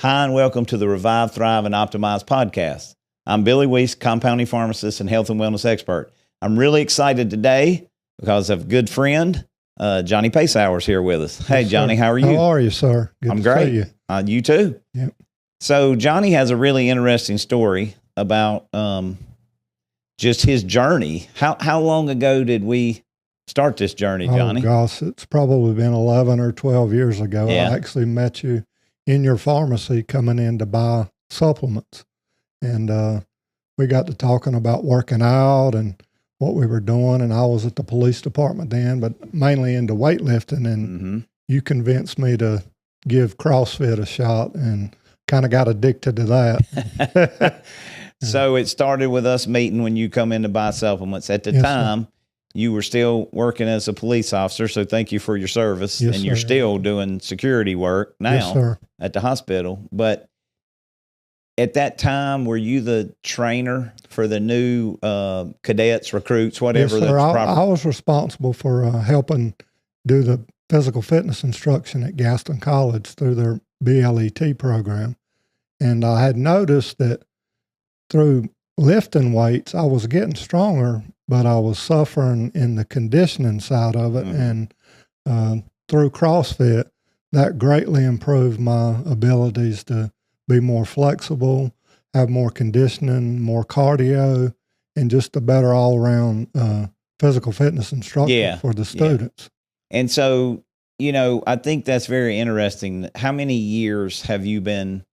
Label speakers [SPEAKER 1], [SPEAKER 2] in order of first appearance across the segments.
[SPEAKER 1] Hi, and welcome to the Revive, Thrive, and Optimize podcast. I'm Billy Weiss, compounding pharmacist and health and wellness expert. I'm really excited today because of a good friend, Johnny Paysuer, is here with us. Hey,
[SPEAKER 2] Yes,
[SPEAKER 1] Johnny,
[SPEAKER 2] sir.
[SPEAKER 1] how are you?
[SPEAKER 2] How are you, sir? Good
[SPEAKER 1] I'm
[SPEAKER 2] to
[SPEAKER 1] great.
[SPEAKER 2] see you.
[SPEAKER 1] You too.
[SPEAKER 2] Yep.
[SPEAKER 1] So Johnny has a really interesting story about just his journey. How long ago did we start this journey, Johnny?
[SPEAKER 2] Oh, gosh, it's probably been 11 or 12 years ago.
[SPEAKER 1] Yeah.
[SPEAKER 2] I actually met you in your pharmacy coming in to buy supplements. And we got to talking about working out and what we were doing. And I was at the police department then, but mainly into weightlifting. And you convinced me to give CrossFit a shot and kind of got addicted to that.
[SPEAKER 1] So it started with us meeting when you come in to buy supplements. At the
[SPEAKER 2] Yes,
[SPEAKER 1] time, you were still working as a police officer, so thank you for your service.
[SPEAKER 2] Yes,
[SPEAKER 1] and you're
[SPEAKER 2] sir.
[SPEAKER 1] still doing security work now
[SPEAKER 2] Yes, sir.
[SPEAKER 1] at the hospital. But at that time, were you the trainer for the new cadets, recruits, whatever?
[SPEAKER 2] Yes, sir.
[SPEAKER 1] that's proper?
[SPEAKER 2] I was responsible for helping do the physical fitness instruction at Gaston College through their BLET program. And I had noticed that through lifting weights, I was getting stronger, but I was suffering in the conditioning side of it. And through CrossFit, that greatly improved my abilities to be more flexible, have more conditioning, more cardio, and just a better all-around physical fitness instructor for the students.
[SPEAKER 1] And so, I think that's very interesting. How many years have you been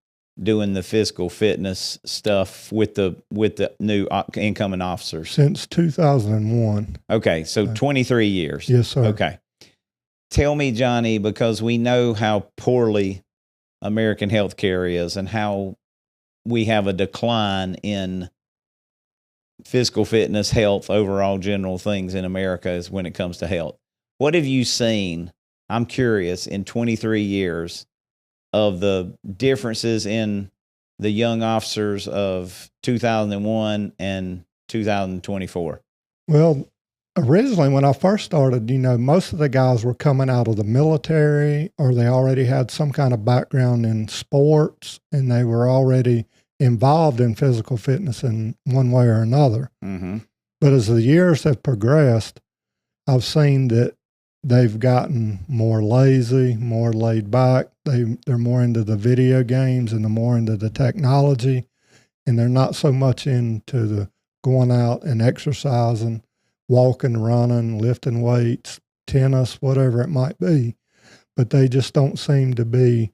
[SPEAKER 1] doing the physical fitness stuff with the new incoming officers?
[SPEAKER 2] Since 2001.
[SPEAKER 1] Okay, so 23 years.
[SPEAKER 2] Yes, sir.
[SPEAKER 1] Okay. Tell me, Johnny, because we know how poorly American healthcare is and how we have a decline in physical fitness, health, overall general things in America is when it comes to health. What have you seen? I'm curious, in 23 years of the differences in the young officers of 2001 and 2024?
[SPEAKER 2] Well, originally when I first started, most of the guys were coming out of the military or they already had some kind of background in sports and they were already involved in physical fitness in one way or another. But as the years have progressed, I've seen that they've gotten more lazy, more laid back. They're more into the video games and they're more into the technology, and they're not so much into the going out and exercising, walking, running, lifting weights, tennis, whatever it might be. But they just don't seem to be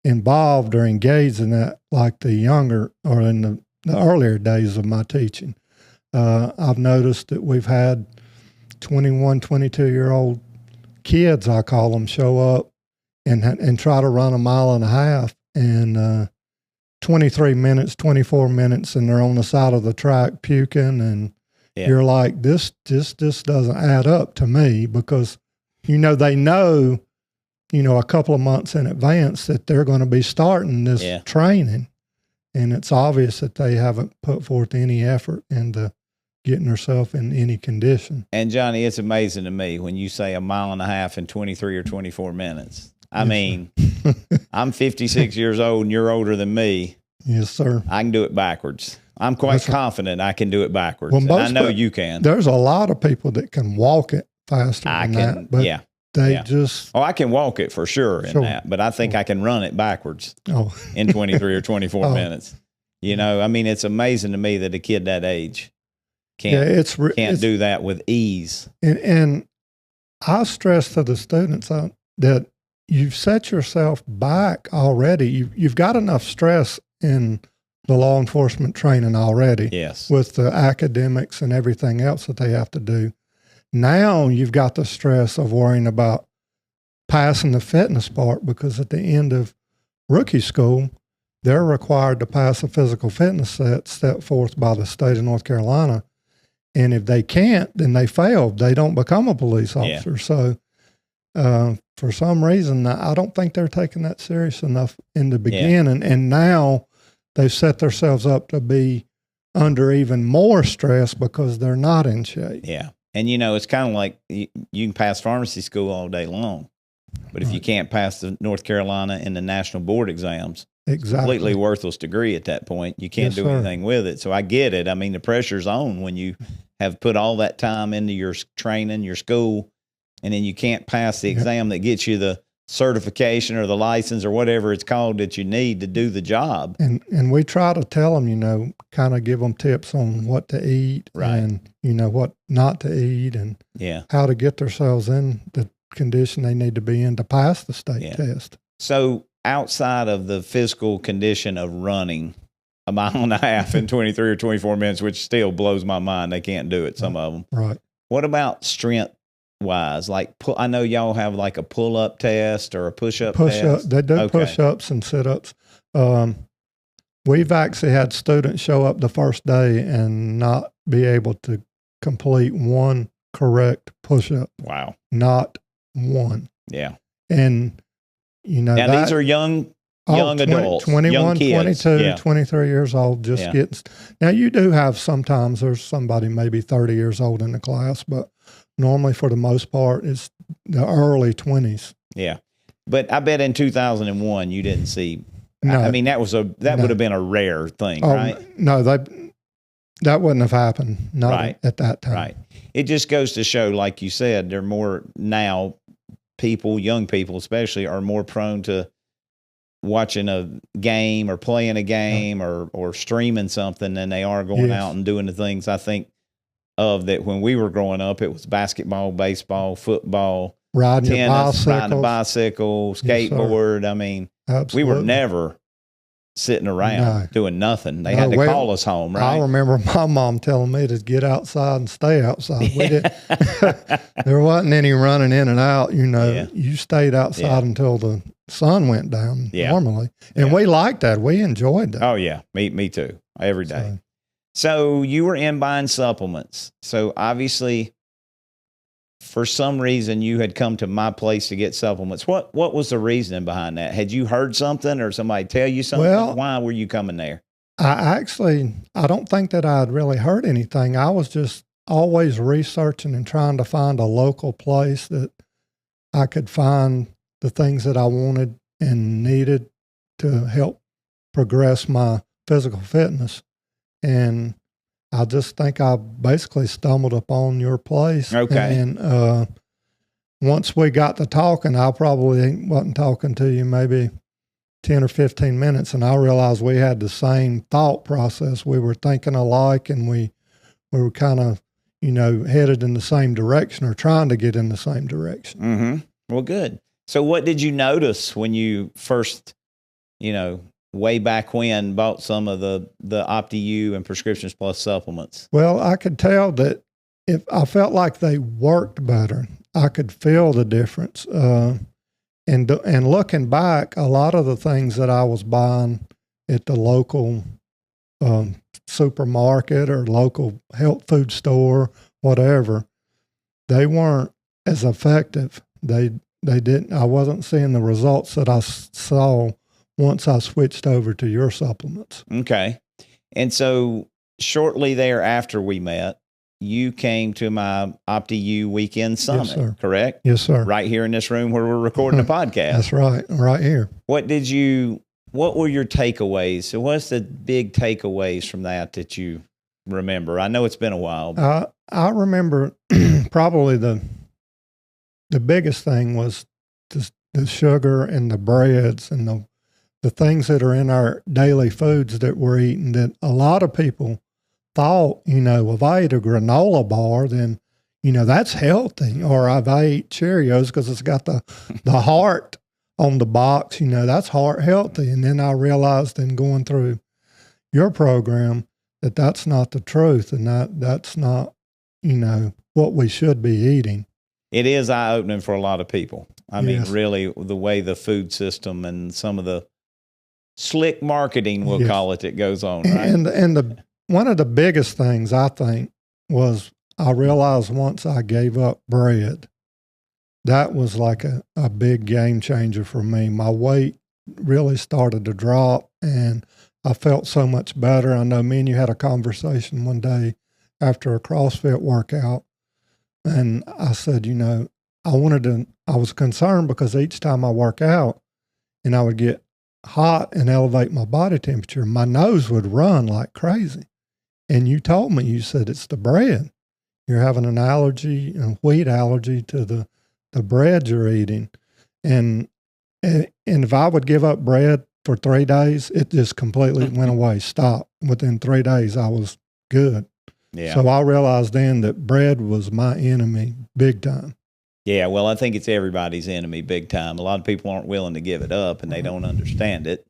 [SPEAKER 2] involved or engaged in that like the younger or in the earlier days of my teaching. I've noticed that we've had 21, 22-year-old kids, I call them, show up and try to run a mile and a half in 23 minutes, 24 minutes, and they're on the side of the track puking. And you're like, this doesn't add up to me, because, they know, a couple of months in advance that they're going to be starting this training. And it's obvious that they haven't put forth any effort into getting herself in any condition.
[SPEAKER 1] And Johnny, it's amazing to me when you say a mile and a half in 23 or 24 minutes. I mean, I'm 56 years old and you're older than me.
[SPEAKER 2] Yes, sir.
[SPEAKER 1] I can do it backwards. I'm quite confident I can do it backwards.
[SPEAKER 2] Well,
[SPEAKER 1] I know you can.
[SPEAKER 2] There's a lot of people that can walk it faster than that, but they just...
[SPEAKER 1] Oh, I can walk it for sure in that, but I think I can run it backwards in 23 or 24 minutes. It's amazing to me that a kid that age can't do that with ease.
[SPEAKER 2] And I stress to the students that you've set yourself back already. You've got enough stress in the law enforcement training already.
[SPEAKER 1] Yes.
[SPEAKER 2] With the academics and everything else that they have to do. Now you've got the stress of worrying about passing the fitness part, because at the end of rookie school, they're required to pass a physical fitness test set forth by the state of North Carolina. And if they can't, then they failed. They don't become a police officer. So for some reason, I don't think they're taking that serious enough in the beginning. And now they've set themselves up to be under even more stress because they're not in shape.
[SPEAKER 1] Yeah. And, it's kind of like you can pass pharmacy school all day long. But if you can't pass the North Carolina and the national board exams,
[SPEAKER 2] Exactly.
[SPEAKER 1] Completely worthless degree at that point. You can't
[SPEAKER 2] Yes,
[SPEAKER 1] do
[SPEAKER 2] sir.
[SPEAKER 1] anything with it. So I get it. I mean, the pressure's on when you have put all that time into your training, your school, and then you can't pass the exam that gets you the certification or the license or whatever it's called that you need to do the job.
[SPEAKER 2] And we try to tell them, kind of give them tips on what to eat and, what not to eat and how to get themselves in the condition they need to be in to pass the state test.
[SPEAKER 1] So outside of the physical condition of running a mile and a half in 23 or 24 minutes, which still blows my mind, they can't do it, some of them.
[SPEAKER 2] Right.
[SPEAKER 1] What about strength wise? Like, I know y'all have like a pull-up test or a push-up test.
[SPEAKER 2] They do push-ups and sit-ups. We've actually had students show up the first day and not be able to complete one correct push-up.
[SPEAKER 1] Wow.
[SPEAKER 2] Not one.
[SPEAKER 1] Yeah.
[SPEAKER 2] And,
[SPEAKER 1] now these are young adults,
[SPEAKER 2] 21,
[SPEAKER 1] young kids.
[SPEAKER 2] 22, 23 years old, just getting. Now, you do have sometimes there's somebody maybe 30 years old in the class, but normally for the most part, it's the early 20s.
[SPEAKER 1] Yeah. But I bet in 2001, you didn't see.
[SPEAKER 2] No,
[SPEAKER 1] I mean, that would have been a rare thing, right?
[SPEAKER 2] No, that wouldn't have happened. Not at that time.
[SPEAKER 1] Right. It just goes to show, like you said, they're more now. Young people especially, are more prone to watching a game or playing a game or streaming something than they are going out and doing the things. I think of that when we were growing up, it was basketball, baseball, football,
[SPEAKER 2] riding
[SPEAKER 1] tennis, riding a bicycle, skateboard. I mean,
[SPEAKER 2] absolutely.
[SPEAKER 1] We were never sitting around doing nothing. They had to call us home, right?
[SPEAKER 2] I remember my mom telling me to get outside and stay outside. We didn't. There wasn't any running in and out. You stayed outside until the sun went down normally, and we liked that. We enjoyed that.
[SPEAKER 1] Oh yeah, me too. Every day. So you were in buying supplements. So obviously, for some reason, you had come to my place to get supplements. What was the reasoning behind that? Had you heard something or somebody tell you something?
[SPEAKER 2] Well,
[SPEAKER 1] why were you coming there?
[SPEAKER 2] I don't think that I'd really heard anything. I was just always researching and trying to find a local place that I could find the things that I wanted and needed to help progress my physical fitness. And I just think I basically stumbled upon your place.
[SPEAKER 1] Okay.
[SPEAKER 2] And once we got to talking, I probably wasn't talking to you maybe 10 or 15 minutes, and I realized we had the same thought process. We were thinking alike, and we were kind of, headed in the same direction or trying to get in the same direction.
[SPEAKER 1] Mm-hmm. Well, good. So what did you notice when you first, way back when, bought some of the OptiU and Prescriptions Plus supplements?
[SPEAKER 2] Well, I could tell that if I felt like they worked better, I could feel the difference. And looking back, a lot of the things that I was buying at the local supermarket or local health food store, whatever, they weren't as effective. They didn't. I wasn't seeing the results that I saw once I switched over to your supplements.
[SPEAKER 1] Okay. And so shortly thereafter we met, you came to my OptiU Weekend Summit, correct?
[SPEAKER 2] Yes, sir.
[SPEAKER 1] Right here in this room where we're recording the podcast.
[SPEAKER 2] That's right. Right here.
[SPEAKER 1] What were your takeaways? So what's the big takeaways from that you remember? I know it's been a while.
[SPEAKER 2] I remember probably the biggest thing was the sugar and the breads and the things that are in our daily foods that we're eating, that a lot of people thought, if I ate a granola bar, then, that's healthy. Or if I ate Cheerios because it's got the heart on the box, that's heart healthy. And then I realized in going through your program that that's not the truth, and that's not, what we should be eating.
[SPEAKER 1] It is eye-opening for a lot of people. I mean, really, the way the food system and some of the slick marketing, we'll call it, that goes on, right?
[SPEAKER 2] And one of the biggest things, I think, was I realized once I gave up bread, that was like a big game changer for me. My weight really started to drop, and I felt so much better. I know me and you had a conversation one day after a CrossFit workout, and I said, I was concerned because each time I work out and I would get hot and elevate my body temperature, my nose would run like crazy. And you told me, you said it's the bread. You're having an allergy, a wheat allergy to the bread you're eating. And if I would give up bread for 3 days, it just completely went away, stopped. Within 3 days, I was good.
[SPEAKER 1] Yeah.
[SPEAKER 2] So I realized then that bread was my enemy big time.
[SPEAKER 1] Yeah, well, I think it's everybody's enemy big time. A lot of people aren't willing to give it up, and they don't understand it.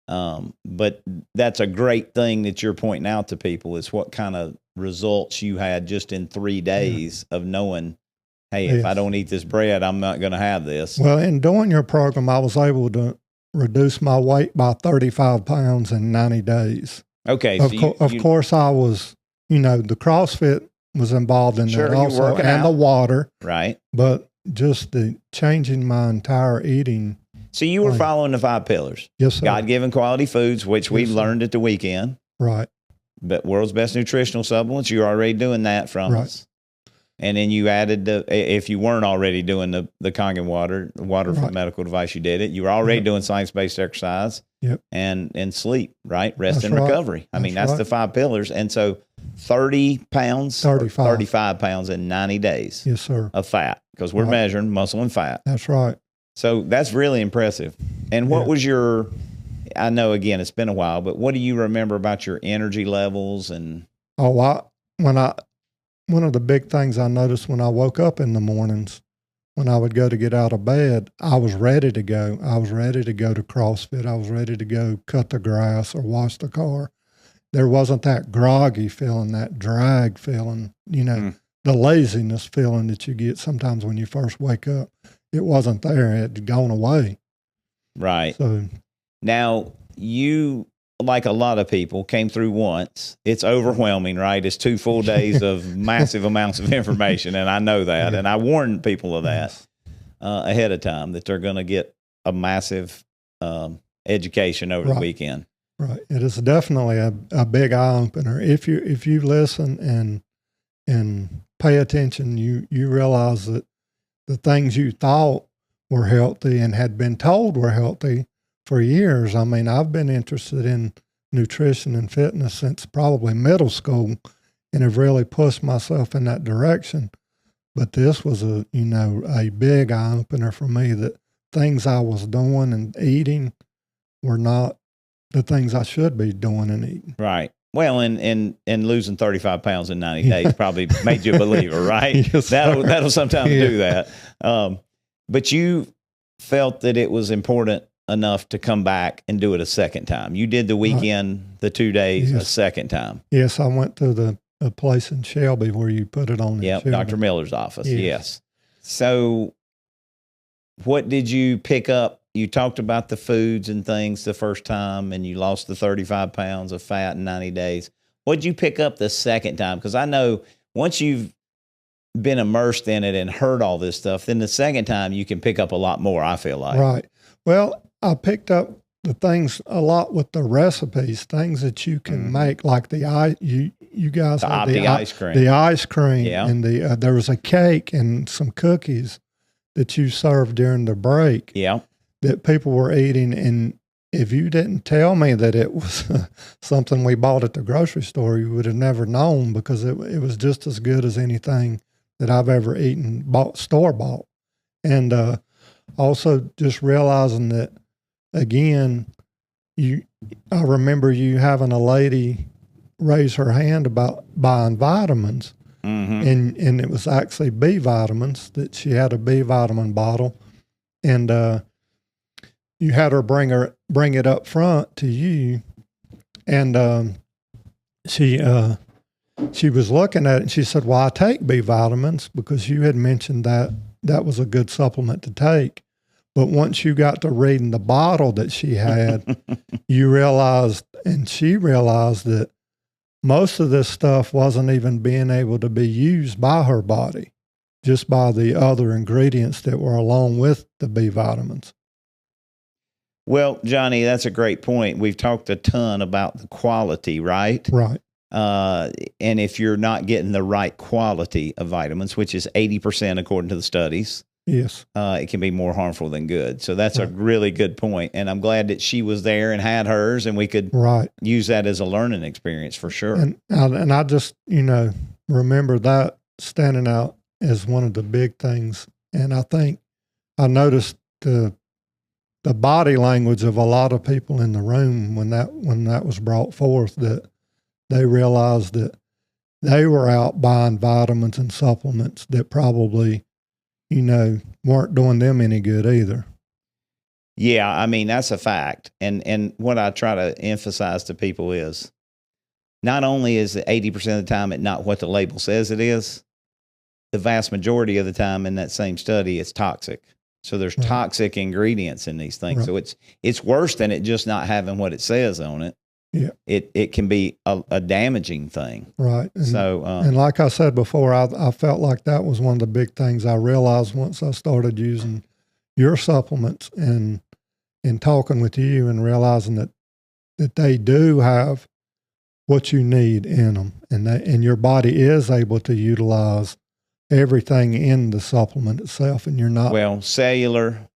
[SPEAKER 1] But that's a great thing that you're pointing out to people is what kind of results you had just in 3 days of knowing, hey, if I don't eat this bread, I'm not going to have this.
[SPEAKER 2] Well, in doing your program, I was able to reduce my weight by 35 pounds in 90 days.
[SPEAKER 1] Okay.
[SPEAKER 2] Of course, I was, the CrossFit was involved in that also, and the water.
[SPEAKER 1] Right.
[SPEAKER 2] But just the changing my entire eating.
[SPEAKER 1] So you were following the 5 pillars.
[SPEAKER 2] Yes, sir.
[SPEAKER 1] God-given quality foods, which we've learned at the weekend.
[SPEAKER 2] Right.
[SPEAKER 1] But world's best nutritional supplements, you're already doing that from us. And then you added if you weren't already doing the Kangen water from medical device, you did it. You were already doing science-based exercise and sleep, right? Rest and recovery. I mean, that's the 5 pillars. And so 35 pounds in 90 days.
[SPEAKER 2] Yes, sir.
[SPEAKER 1] Of fat, because we're measuring muscle and fat.
[SPEAKER 2] That's right.
[SPEAKER 1] So that's really impressive. And what was I know, again, it's been a while, but what do you remember about your energy levels? And one of the big things I noticed when I woke up in the mornings, when I would go to get out of bed, I was ready to go. I was ready to go to CrossFit. I was ready to go cut the grass or wash the car. There wasn't that groggy feeling, that drag feeling, the laziness feeling that you get sometimes when you first wake up. It wasn't there. It had gone away. Right.
[SPEAKER 2] So
[SPEAKER 1] now you, like a lot of people, came through once. It's overwhelming, right? It's 2 full days of massive amounts of information, and I know that. And I warned people of that ahead of time, that they're going to get a massive education over the weekend.
[SPEAKER 2] Right. It is definitely a big eye opener. If you listen and pay attention, you realize that the things you thought were healthy and had been told were healthy for years. I mean, I've been interested in nutrition and fitness since probably middle school and have really pushed myself in that direction. But this was a big eye opener for me, that things I was doing and eating were not the things I should be doing and eating.
[SPEAKER 1] Right. Well, and losing 35 pounds in 90 days probably made you a believer, right?
[SPEAKER 2] Yes,
[SPEAKER 1] that'll sometimes do that. But you felt that it was important enough to come back and do it a second time. You did the weekend, the 2 days, a second time.
[SPEAKER 2] Yes, I went to a place in Shelby where you put it on.
[SPEAKER 1] Yep, Dr. Miller's office. Yes. So what did you pick up? You talked about the foods and things the first time, and you lost the 35 pounds of fat in 90 days. What did you pick up the second time? Because I know once you've been immersed in it and heard all this stuff, then the second time you can pick up a lot more, I feel like.
[SPEAKER 2] Right. Well, I picked up the things a lot with the recipes, things that you can make, like you guys had
[SPEAKER 1] the ice cream.
[SPEAKER 2] The ice cream, and there was a cake and some cookies that you served during the break.
[SPEAKER 1] Yeah.
[SPEAKER 2] That people were eating, and if you didn't tell me that it was something we bought at the grocery store, you would have never known, because it was just as good as anything that I've ever eaten store-bought. And also just realizing that, again, I remember you having a lady raise her hand about buying vitamins, and it was actually B vitamins, that she had a B vitamin bottle, and you had her bring it up front to you, and she was looking at it, and she said, "Well, I take B vitamins because you had mentioned that was a good supplement to take." But once you got to reading the bottle that she had, you realized, and she realized, that most of this stuff wasn't even being able to be used by her body, just by the other ingredients that were along with the B vitamins.
[SPEAKER 1] Well, Johnny, that's a great point. We've talked a ton about the quality, right?
[SPEAKER 2] Right.
[SPEAKER 1] And if you're not getting the right quality of vitamins, which is 80% according to the studies,
[SPEAKER 2] Yes.
[SPEAKER 1] It can be more harmful than good. So that's a really good point. And I'm glad that she was there and had hers, and we could use that as a learning experience for sure.
[SPEAKER 2] And I just, remember that standing out as one of the big things. And I think I noticed the body language of a lot of people in the room when that was brought forth, that they realized that they were out buying vitamins and supplements that probably, weren't doing them any good either.
[SPEAKER 1] Yeah, I mean, that's a fact. And what I try to emphasize to people is not only is it 80% of the time it not what the label says it is, the vast majority of the time in that same study, it's toxic. So there's toxic ingredients in these things. So it's worse than it just not having what it says on it.
[SPEAKER 2] Yeah.
[SPEAKER 1] It can be a damaging thing.
[SPEAKER 2] Right. And,
[SPEAKER 1] so,
[SPEAKER 2] and like I said before, I felt like that was one of the big things I realized once I started using your supplements and talking with you and realizing that they do have what you need in them, and your body is able to utilize everything in the supplement itself, and you're not.
[SPEAKER 1] Well, cellular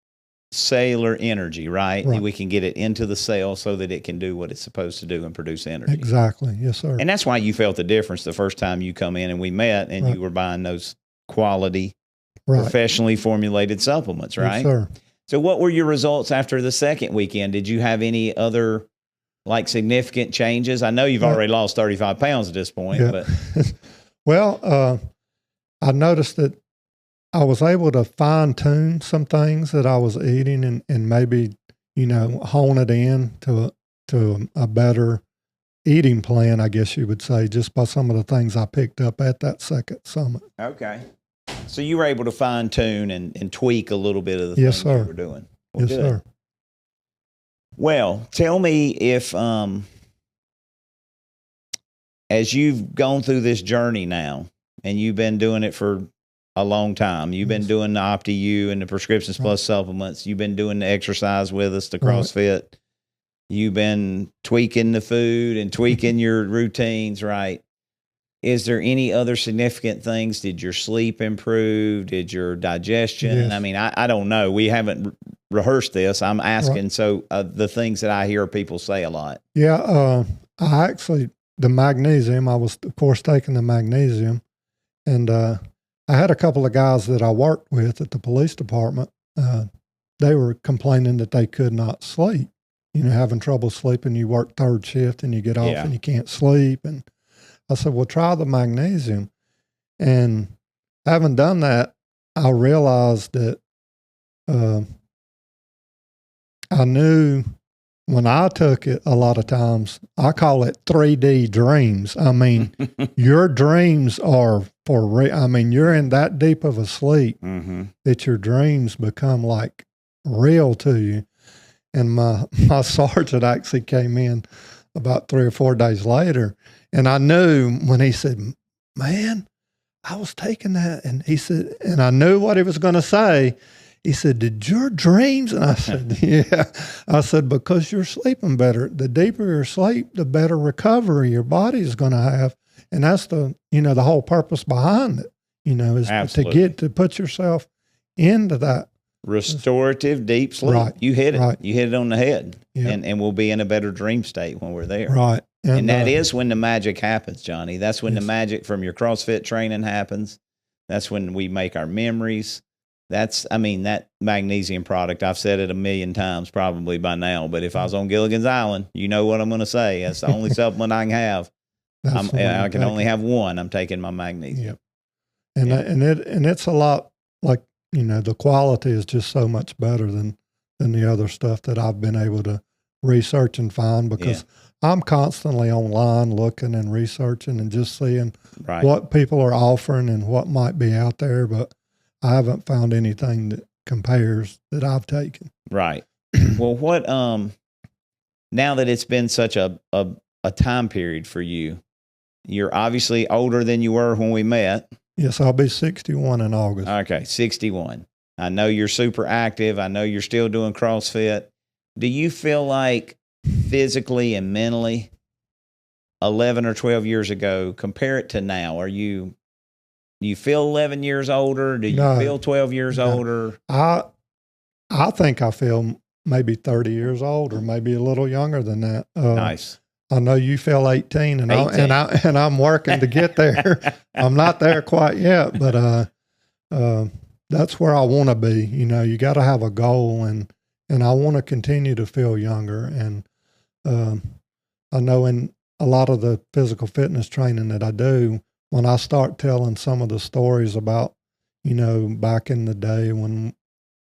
[SPEAKER 1] energy, right? We can get it into the cell so that it can do what it's supposed to do and produce energy.
[SPEAKER 2] Exactly. Yes, sir.
[SPEAKER 1] And that's why you felt the difference the first time you come in and we met and you were buying those quality, professionally formulated supplements, right?
[SPEAKER 2] Yes, sir.
[SPEAKER 1] So what were your results after the second weekend? Did you have any other significant changes? I know you've already lost 35 pounds at this point, but
[SPEAKER 2] well, I noticed that I was able to fine tune some things that I was eating and maybe, hone it in to a better eating plan, I guess you would say, just by some of the things I picked up at that second summit.
[SPEAKER 1] Okay. So you were able to fine tune and tweak a little bit of the things you were doing. Well,
[SPEAKER 2] yes, sir.
[SPEAKER 1] Well, tell me if, as you've gone through this journey now, and you've been doing it for a long time. You've been doing the OptiU and the Prescriptions Plus supplements. You've been doing the exercise with us, the CrossFit. You've been tweaking the food and tweaking your routines, right? Is there any other significant things? Did your sleep improve? Did your digestion?
[SPEAKER 2] Yes.
[SPEAKER 1] I mean, I don't know. We haven't rehearsed this. I'm asking. So the things that I hear people say a lot.
[SPEAKER 2] Yeah. I actually, the magnesium, I was, of course, taking the magnesium. And I had a couple of guys that I worked with at the police department. They were complaining that they could not sleep, having trouble sleeping. You work third shift and you get off and you can't sleep. And I said, well, try the magnesium. And having done that, I realized that I knew when I took it, a lot of times, I call it 3D dreams. I mean, your dreams are for real. I mean, you're in that deep of a sleep that your dreams become like real to you. And my sergeant actually came in about 3 or 4 days later, and I knew when he said, man, I was taking that, and he said, and I knew what he was going to say. He said, did your dreams? And I said, yeah. I said, because you're sleeping better. The deeper your sleep, the better recovery your body is going to have. And that's the whole purpose behind it, is to put yourself into that
[SPEAKER 1] restorative deep sleep.
[SPEAKER 2] Right.
[SPEAKER 1] You hit it.
[SPEAKER 2] Right.
[SPEAKER 1] You hit it on the head.
[SPEAKER 2] Yeah.
[SPEAKER 1] And we'll be in a better dream state when we're there.
[SPEAKER 2] Right.
[SPEAKER 1] And that is when the magic happens, Johnny. That's when the magic from your CrossFit training happens. That's when we make our memories. That magnesium product, I've said it 1,000,000 times probably by now, but if I was on Gilligan's Island, you know what I'm going to say. That's the only supplement I can have. I can only have one. I'm taking my magnesium.
[SPEAKER 2] Yep. And it's a lot like, the quality is just so much better than the other stuff that I've been able to research and find, because I'm constantly online looking and researching and just seeing what people are offering and what might be out there, but I haven't found anything that compares that I've taken.
[SPEAKER 1] Right. Well, what now that it's been such a time period for you, you're obviously older than you were when we met.
[SPEAKER 2] Yes, I'll be 61 in August.
[SPEAKER 1] Okay, 61. I know you're super active. I know you're still doing CrossFit. Do you feel like physically and mentally 11 or 12 years ago, compare it to now, are you Do you feel 11 years older? Do you
[SPEAKER 2] No.
[SPEAKER 1] feel 12 years
[SPEAKER 2] No.
[SPEAKER 1] older?
[SPEAKER 2] I think I feel maybe 30 years old, or maybe a little younger than that.
[SPEAKER 1] Nice.
[SPEAKER 2] I know you feel 18, and
[SPEAKER 1] 18.
[SPEAKER 2] I'm working to get there. I'm not there quite yet, but that's where I want to be. You know, you got to have a goal, and I want to continue to feel younger. And I know in a lot of the physical fitness training that I do, when I start telling some of the stories about, you know, back in the day when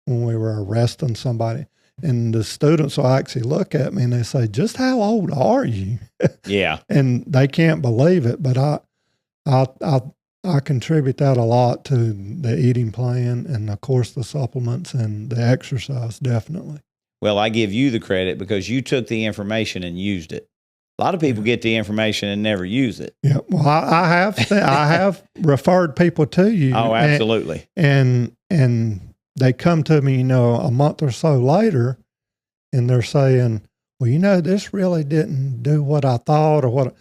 [SPEAKER 2] we were arresting somebody, and the students will actually look at me and they say, "Just how old are you?"
[SPEAKER 1] Yeah.
[SPEAKER 2] And they can't believe it, but I contribute that a lot to the eating plan, and of course the supplements and the exercise, definitely.
[SPEAKER 1] Well, I give you the credit because you took the information and used it. A lot of people get the information and never use it.
[SPEAKER 2] Yeah. Well, I have referred people to you.
[SPEAKER 1] Oh, absolutely.
[SPEAKER 2] And they come to me, you know, a month or so later, and they're saying, "Well, you know, this really didn't do what I thought," or what.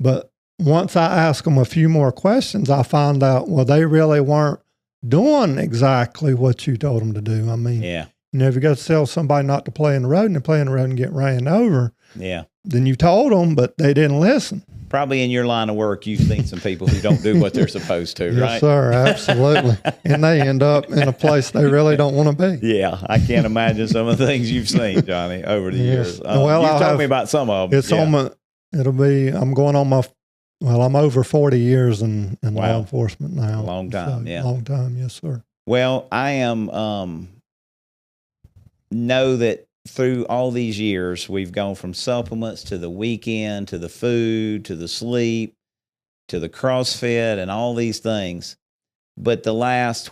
[SPEAKER 2] But once I ask them a few more questions, I find out, well, they really weren't doing exactly what you told them to do. I mean,
[SPEAKER 1] Yeah.
[SPEAKER 2] you know, if you got to tell somebody not to play in the road and they play in the road and get ran over,
[SPEAKER 1] Yeah.
[SPEAKER 2] then you told them, but they didn't listen.
[SPEAKER 1] Probably in your line of work, you've seen some people who don't do what they're supposed to,
[SPEAKER 2] Yes,
[SPEAKER 1] right?
[SPEAKER 2] sir, absolutely. And they end up in a place they really don't want to be.
[SPEAKER 1] Yeah, I can't imagine some of the things you've seen, Johnny, over the years.
[SPEAKER 2] Well,
[SPEAKER 1] You've told me about some of them.
[SPEAKER 2] It's on my, I'm going on my, well, I'm over 40 years in law
[SPEAKER 1] Wow.
[SPEAKER 2] enforcement now.
[SPEAKER 1] Long time, yeah.
[SPEAKER 2] Long time, yes, sir.
[SPEAKER 1] Well, I am, know that through all these years, we've gone from supplements to the weekend, to the food, to the sleep, to the CrossFit and all these things. But the last,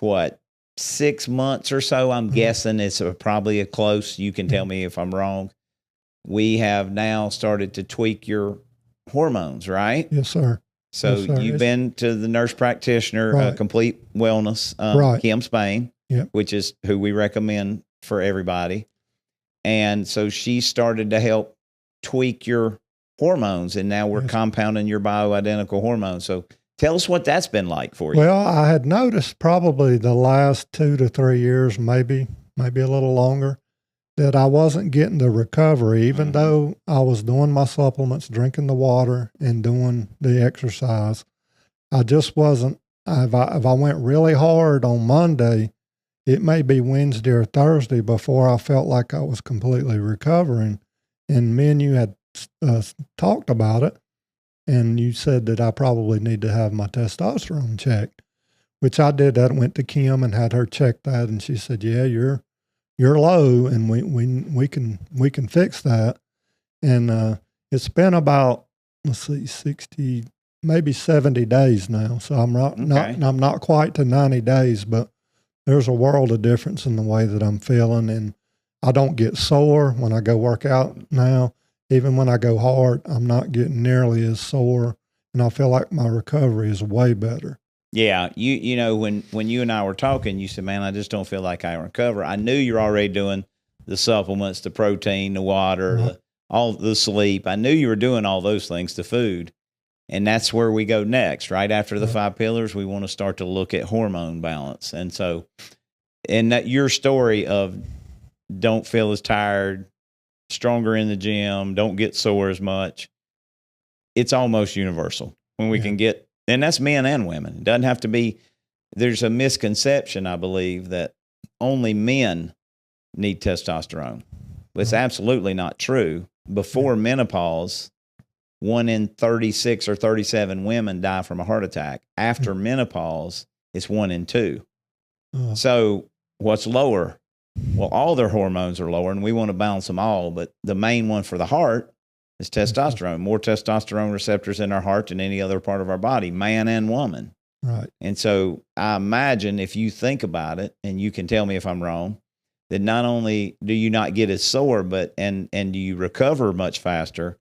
[SPEAKER 1] 6 months or so, I'm guessing it's probably a close, you can tell me if I'm wrong. We have now started to tweak your hormones, right?
[SPEAKER 2] Yes, sir.
[SPEAKER 1] So
[SPEAKER 2] Yes, sir.
[SPEAKER 1] you've been to the nurse practitioner,
[SPEAKER 2] Right.
[SPEAKER 1] Complete Wellness,
[SPEAKER 2] Right.
[SPEAKER 1] Kim Spain,
[SPEAKER 2] Yep.
[SPEAKER 1] which is who we recommend for everybody. And so she started to help tweak your hormones, and now we're
[SPEAKER 2] Yes.
[SPEAKER 1] compounding your bioidentical hormones. So tell us what that's been like for you.
[SPEAKER 2] Well, I had noticed probably the last 2 to 3 years, maybe a little longer, that I wasn't getting the recovery, even though I was doing my supplements, drinking the water, and doing the exercise. I just wasn't. If I went really hard on Monday, it may be Wednesday or Thursday before I felt like I was completely recovering. And me and you had talked about it, and you said that I probably need to have my testosterone checked, which I did. That went to Kim and had her check that, and she said, "Yeah, you're low, and we can fix that." And it's been about, let's see, 60, maybe 70 days now. So I'm not quite to 90 days, but there's a world of difference in the way that I'm feeling, and I don't get sore when I go work out now. Even when I go hard, I'm not getting nearly as sore, and I feel like my recovery is way better.
[SPEAKER 1] Yeah, you know, when you and I were talking, you said, "Man, I just don't feel like I recover." I knew you're already doing the supplements, the protein, the water,
[SPEAKER 2] Right.
[SPEAKER 1] all the sleep. I knew you were doing all those things, the food. And that's where we go next, right? After the 5 pillars, we want to start to look at hormone balance. And so, and that your story of don't feel as tired, stronger in the gym, don't get sore as much, it's almost universal when we can get, and that's men and women. It doesn't have to be, there's a misconception, I believe, that only men need testosterone. But it's absolutely not true. Before menopause, 1 in 36 or 37 women die from a heart attack. After menopause, it's 1 in 2. So what's lower? Well, all their hormones are lower, and we want to balance them all. But the main one for the heart is testosterone. More testosterone receptors in our heart than any other part of our body, man and woman.
[SPEAKER 2] Right.
[SPEAKER 1] And so I imagine if you think about it, and you can tell me if I'm wrong, that not only do you not get as sore, but and do you recover much faster,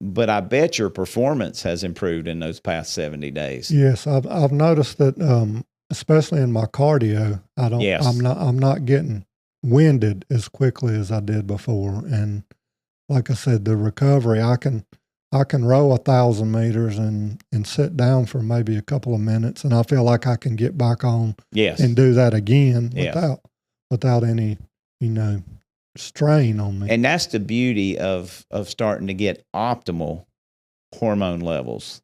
[SPEAKER 1] but I bet your performance has improved in those past 70 days.
[SPEAKER 2] Yes, I've noticed that, especially in my cardio, I'm not getting winded as quickly as I did before. And like I said, the recovery, I can I can row 1,000 meters and sit down for maybe a couple of minutes, and I feel like I can get back on
[SPEAKER 1] Yes.
[SPEAKER 2] and do that again
[SPEAKER 1] Yes.
[SPEAKER 2] without any, strain on me.
[SPEAKER 1] And that's the beauty of starting to get optimal hormone levels.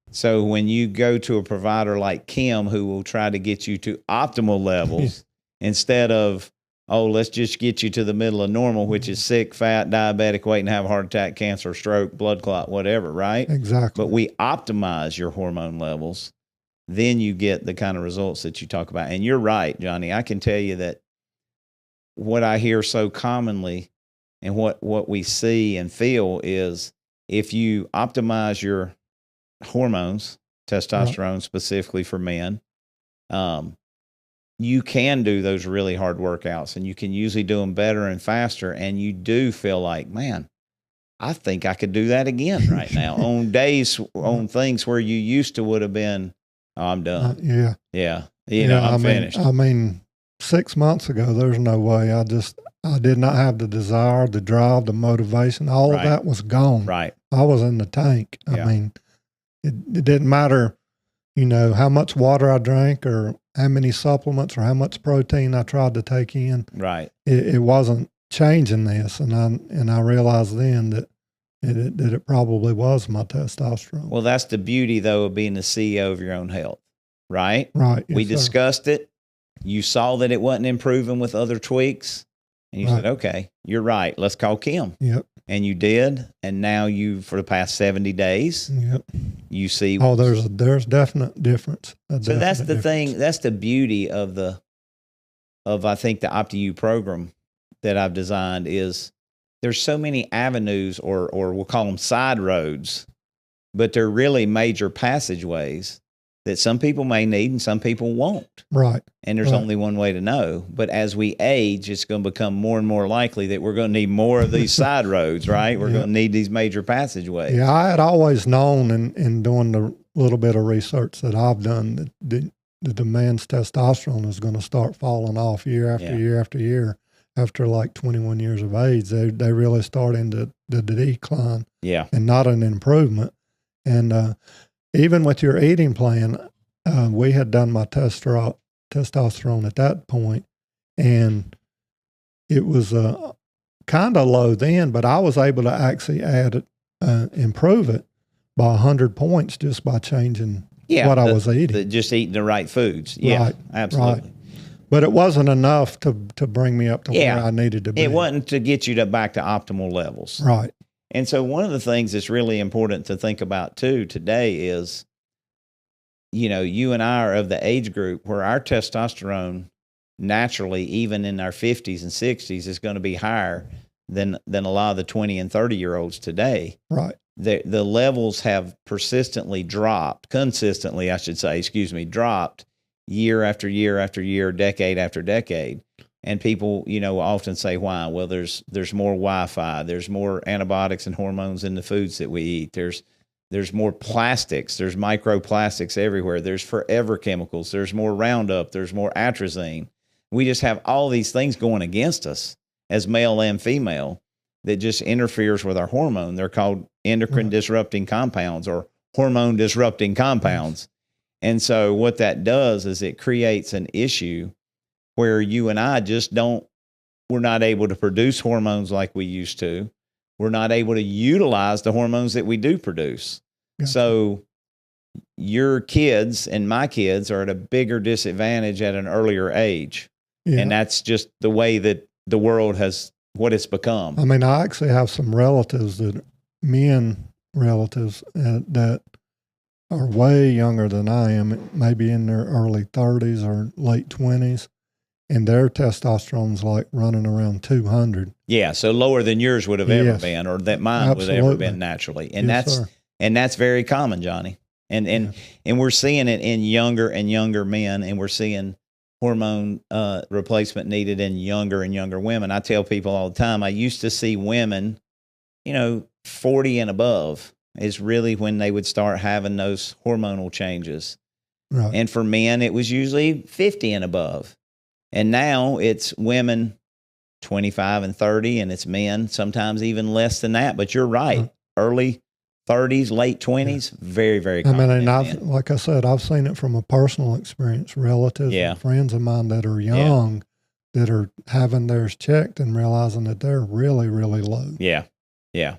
[SPEAKER 1] So when you go to a provider like Kim, who will try to get you to optimal levels instead of, oh, let's just get you to the middle of normal, which is sick, fat, diabetic, waiting to have a heart attack, cancer, stroke, blood clot, whatever, right?
[SPEAKER 2] Exactly.
[SPEAKER 1] But we optimize your hormone levels, then you get the kind of results that you talk about. And you're right, Johnny. I can tell you that what I hear so commonly and what we see and feel is if you optimize your hormones, testosterone specifically for men, you can do those really hard workouts and you can usually do them better and faster. And you do feel like, man, I think I could do that again right now on days, on things where you used to would have been, oh, I'm done.
[SPEAKER 2] Yeah.
[SPEAKER 1] I'm finished.
[SPEAKER 2] 6 months ago, there's no way. I did not have the desire, the drive, the motivation. All of that was gone.
[SPEAKER 1] Right.
[SPEAKER 2] I was in the tank.
[SPEAKER 1] Yeah.
[SPEAKER 2] I mean, it didn't matter, how much water I drank or how many supplements or how much protein I tried to take in.
[SPEAKER 1] Right.
[SPEAKER 2] It wasn't changing this. And I realized then that it probably was my testosterone.
[SPEAKER 1] Well, that's the beauty, though, of being the CEO of your own health, right?
[SPEAKER 2] Right.
[SPEAKER 1] We
[SPEAKER 2] Yes,
[SPEAKER 1] discussed it. You saw that it wasn't improving with other tweaks. And you said, okay, you're right. Let's call Kim.
[SPEAKER 2] Yep.
[SPEAKER 1] And you did. And now for the past 70 days, you see.
[SPEAKER 2] Oh, there's definite difference.
[SPEAKER 1] So that's the thing. That's the beauty of I think the OptiU program that I've designed is there's so many avenues or we'll call them side roads, but they're really major passageways that some people may need and some people won't.
[SPEAKER 2] Right.
[SPEAKER 1] And there's only one way to know. But as we age, it's going to become more and more likely that we're going to need more of these side roads, right? We're going to need these major passageways.
[SPEAKER 2] Yeah, I had always known in doing the little bit of research that I've done that the man's testosterone is going to start falling off year after year after year. After like 21 years of age, they really start into the decline.
[SPEAKER 1] Yeah.
[SPEAKER 2] And not an improvement. And even with your eating plan, we had done my testosterone at that point, and it was kind of low then, but I was able to actually improve it by 100 points just by changing what I was eating.
[SPEAKER 1] Just eating the right foods. Yeah, right, absolutely. Right.
[SPEAKER 2] But it wasn't enough to bring me up to where I needed to be.
[SPEAKER 1] It wasn't to get you back to optimal levels.
[SPEAKER 2] Right.
[SPEAKER 1] And so one of the things that's really important to think about too today is, you and I are of the age group where our testosterone naturally, even in our 50s and 60s, is going to be higher than a lot of the 20 and 30-year-olds today.
[SPEAKER 2] Right.
[SPEAKER 1] The levels have dropped year after year after year, decade after decade. And people, often say, why? Well, there's more Wi-Fi, there's more antibiotics and hormones in the foods that we eat. There's more plastics, there's microplastics everywhere. There's forever chemicals, there's more Roundup, there's more atrazine. We just have all these things going against us as male and female that just interferes with our hormone. They're called endocrine disrupting compounds or hormone disrupting compounds. And so what that does is it creates an issue where you and I we're not able to produce hormones like we used to. We're not able to utilize the hormones that we do produce. Yeah. So your kids and my kids are at a bigger disadvantage at an earlier age. Yeah. And that's just the way that the world what it's become.
[SPEAKER 2] I mean, I actually have some relatives men relatives that are way younger than I am, maybe in their early 30s or late 20s. And their testosterone's like running around 200.
[SPEAKER 1] Yeah, so lower than yours would have ever been, or that mine would have ever been naturally. And that's very common, Johnny. And we're seeing it in younger and younger men, and we're seeing hormone replacement needed in younger and younger women. I tell people all the time, I used to see women, 40 and above is really when they would start having those hormonal changes. Right. And for men, it was usually 50 and above. And now it's women 25 and 30, and it's men sometimes even less than that. But you're right. Early 30s, late 20s, very, very
[SPEAKER 2] I
[SPEAKER 1] common.
[SPEAKER 2] mean, and like I said, I've seen it from a personal experience. Relatives and friends of mine that are young that are having theirs checked and realizing that they're really, really low.
[SPEAKER 1] Yeah. Yeah.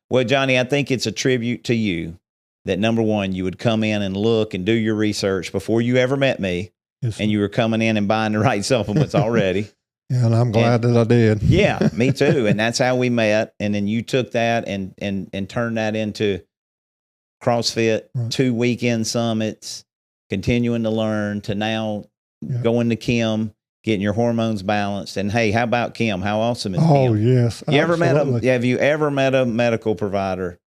[SPEAKER 1] Well, Johnny, I think it's a tribute to you that, number one, you would come in and look and do your research before you ever met me.
[SPEAKER 2] Yes,
[SPEAKER 1] and you were coming in and buying the right supplements already.
[SPEAKER 2] Yeah, and I'm glad that I did.
[SPEAKER 1] Yeah, me too. And that's how we met. And then you took that and turned that into CrossFit,
[SPEAKER 2] Right.
[SPEAKER 1] 2 weekend summits, continuing to learn, to now going to Kim, getting your hormones balanced. And hey, how about Kim? How awesome is Kim?
[SPEAKER 2] Oh, yes.
[SPEAKER 1] You ever met have you ever met a medical provider?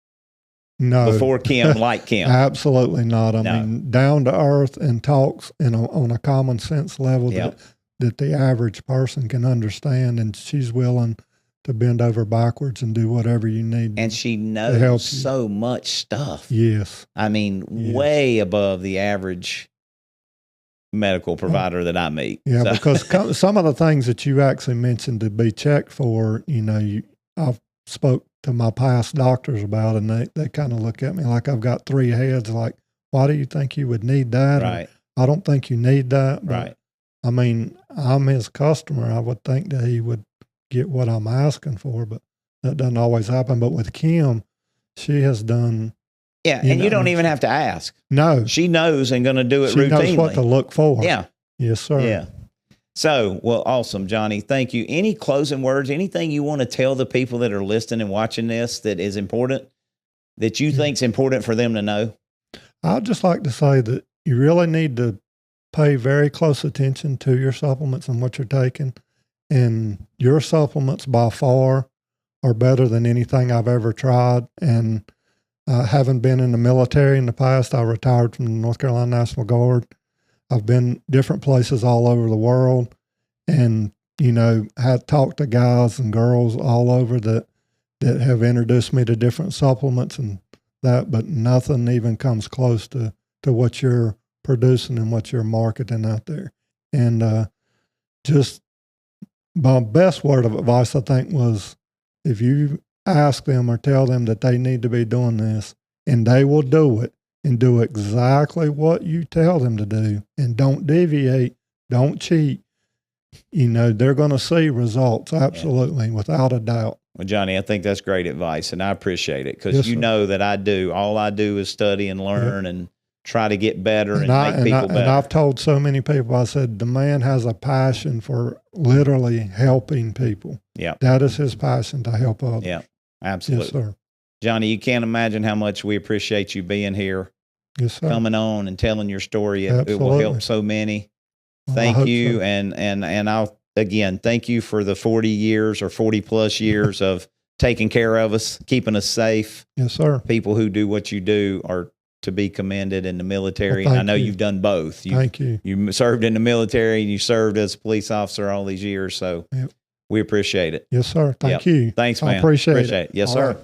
[SPEAKER 2] No.
[SPEAKER 1] Before Kim, like Kim?
[SPEAKER 2] Absolutely not. I mean, down to earth and talks on a common sense level that the average person can understand. And she's willing to bend over backwards and do whatever you need.
[SPEAKER 1] And she knows so much stuff.
[SPEAKER 2] Yes.
[SPEAKER 1] I mean, way above the average medical provider that I meet.
[SPEAKER 2] Yeah, so. Because some of the things that you actually mentioned to be checked for, I've spoke to my past doctors about, and they kind of look at me like I've got 3 heads. Like, why do you think you would need that?
[SPEAKER 1] Right.
[SPEAKER 2] Or, I don't think you need that. But,
[SPEAKER 1] right.
[SPEAKER 2] I mean, I'm his customer. I would think that he would get what I'm asking for, but that doesn't always happen. But with Kim, she has done.
[SPEAKER 1] Yeah, and you don't even have to ask.
[SPEAKER 2] No.
[SPEAKER 1] She knows and going to do it routinely.
[SPEAKER 2] She knows what to look for.
[SPEAKER 1] Yeah.
[SPEAKER 2] Yes, sir.
[SPEAKER 1] Yeah. So, well, awesome, Johnny. Thank you. Any closing words, anything you want to tell the people that are listening and watching this that is important, that you think is important for them to know?
[SPEAKER 2] I'd just like to say that you really need to pay very close attention to your supplements and what you're taking. And your supplements by far are better than anything I've ever tried. And having been in the military in the past, I retired from the North Carolina National Guard. I've been different places all over the world and, had talked to guys and girls all over that have introduced me to different supplements and that, but nothing even comes close to what you're producing and what you're marketing out there. And just my best word of advice, I think, was if you ask them or tell them that they need to be doing this and they will do it, and do exactly what you tell them to do and don't deviate, don't cheat, they're going to see results. Absolutely. Without a doubt.
[SPEAKER 1] Well, Johnny, I think that's great advice and I appreciate it because know that I do. All I do is study and learn and try to get better and make people better.
[SPEAKER 2] And I've told so many people, I said, the man has a passion for literally helping people.
[SPEAKER 1] Yeah.
[SPEAKER 2] That is his passion, to help others.
[SPEAKER 1] Yeah, absolutely.
[SPEAKER 2] Yes, sir.
[SPEAKER 1] Johnny, you can't imagine how much we appreciate you being here, coming on and telling your story. It will help so many. Thank you. So. And I'll, again, thank you for the 40 years or 40 plus years of taking care of us, keeping us safe.
[SPEAKER 2] Yes, sir.
[SPEAKER 1] People who do what you do are to be commended in the military.
[SPEAKER 2] Well,
[SPEAKER 1] I know you've done both.
[SPEAKER 2] Thank you.
[SPEAKER 1] You served in the military and you served as a police officer all these years. So we appreciate it.
[SPEAKER 2] Yes, sir. Thank you.
[SPEAKER 1] Thanks, man.
[SPEAKER 2] I appreciate it.
[SPEAKER 1] Yes,
[SPEAKER 2] all
[SPEAKER 1] sir.
[SPEAKER 2] Right.